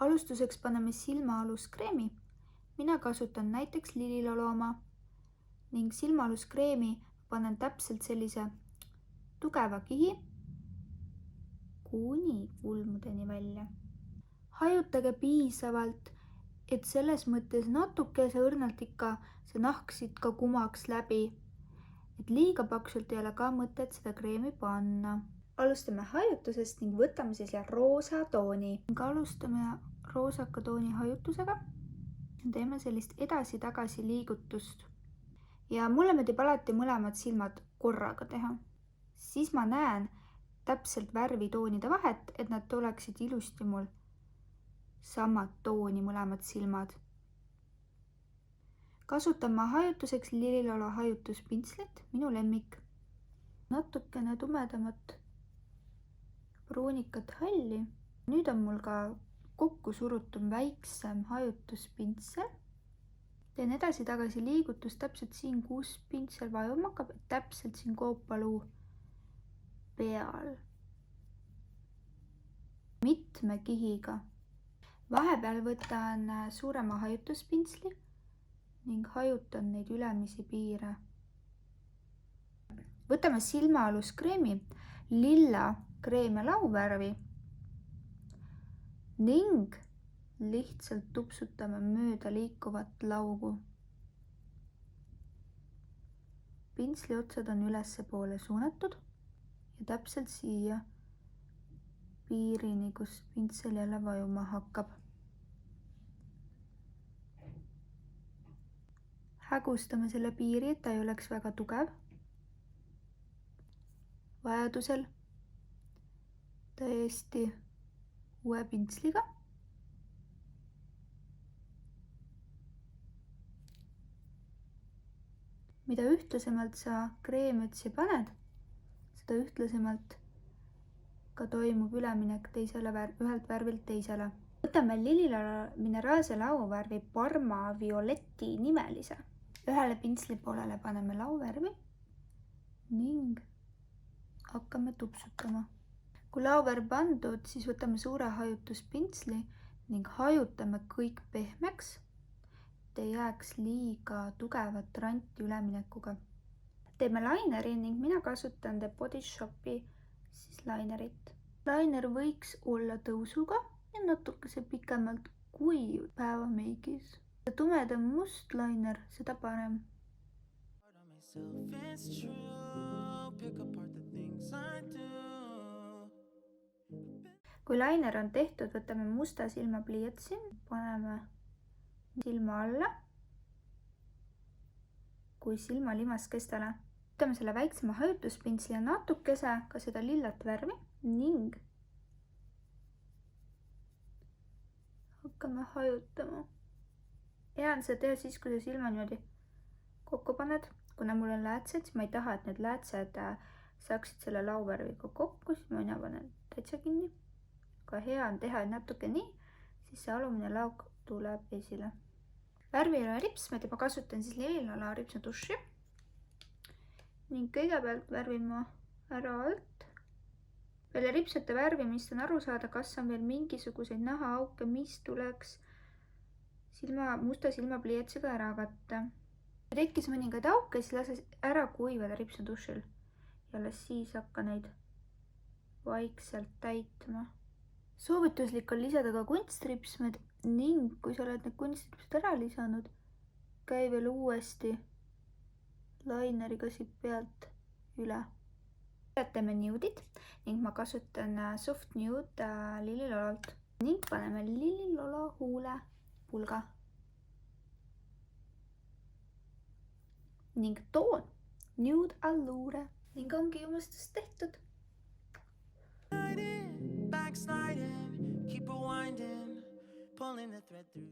Alustuseks paneme silmaaluskreemi. Mina kasutan näiteks lililolo oma ning silmaaluskreemi panen täpselt sellise tugeva kihi kuni kulmudeni välja. Hajutage piisavalt, et selles mõttes natuke õrnalt ikka see nahk siit ka kumaks läbi. Et liiga paksult ei ole ka mõtet seda kreemi panna. Alustame hajutusest ning võtame siis roosa tooni. Alustame roosaka tooni hajutusega. Teeme sellist edasi-tagasi liigutust. Ja mulle meeldib alati mõlemad silmad korraga teha. Siis ma näen täpselt värvitoonide vahet, et nad oleksid ilusti mul samad tooni mõlemad silmad. Kasutan ma hajutuseks lililolo hajutuspinslit, minu lemmik. Natukene tumedamat pruunikat halli. Nüüd on mul ka kokku surutum väiksem hajutuspintsel. Teen edasi-tagasi liigutust täpselt siin, kus pintsel vajuma hakkab, täpselt siin koopaluu peal. Mitme kihiga. Vahepeal võtan suurema hajutuspintsli ning hajutan neid ülemisi piire. Võtame silmaaluskreemi, lilla kreem ja lauvärvi ning lihtsalt tupsutame mööda liikuvat laugu. Pintsli otsad on ülesse poole suunatud ja täpselt siia piirini, kus pintsel jälle vajuma hakkab. Hägustame selle piiri, et ta ei oleks väga tugev. Vajadusel täiesti uue pintsliga. Mida ühtlasemalt sa kreemetsi paned, seda ühtlasemalt ka toimub üleminek ühelt värvilt teisele. Võtame lililolo mineraalse lauvärvi Parma Violeti nimelise. Ühele pintsli poolele paneme lauvärvi ning hakkame tupsutama. Kui lauvärv pandud, siis võtame suure hajutuspintsli ning hajutame kõik pehmeks, et ei jääks liiga tugevat ranti üleminekuga. Teeme laineri ning mina kasutan The Body Shopi lainerit. Lainer võiks olla tõusuga ja natukese pikemalt kui päevameigis. Tumedam must lainer, seda parem. Kui lainer on tehtud, võtame musta silmapliiatsi, paneme silma alla kui silma limaskestele. Võtame selle väiksema hajutuspintsli ja natukese ka seda lillat värvi ning hakkame hajutama. Hea on seda teha siis, kui sa silma niimoodi kokku paned. Kuna mul on läätsed, siis ma ei taha, et need läätsed saaksid selle lauvärviga kokku, siis ma panen täitsa kinni. Aga hea on teha natuke nii, siis see alumine lauk tuleb esile. Värviline ripsmed ja ma kasutan siis lililolo ripsmetuši. Ning kõigepealt värvin ma ära alt. Peale ripsete värvimist on aru saada, kas on veel mingisuguseid nahaauke, mis tuleks musta silmapliiatsiga ära katta. Kui tekkis mõningaid auke, siis lase ära kuivada ripsmetušil ja alles siis hakka neid vaikselt täitma. Soovituslik on lisada ka kunstripsmed ning kui sa oled need kunstripsed ära lisanud, käi veel uuesti laineriga siit pealt üle. Teeme nude'id ning ma kasutan Soft Nude lililololt ning paneme lililolo huule pulga. Ning toon Nude Allure ning ongi jumastust tehtud. Backsliding, keep rewinding, pulling the thread through.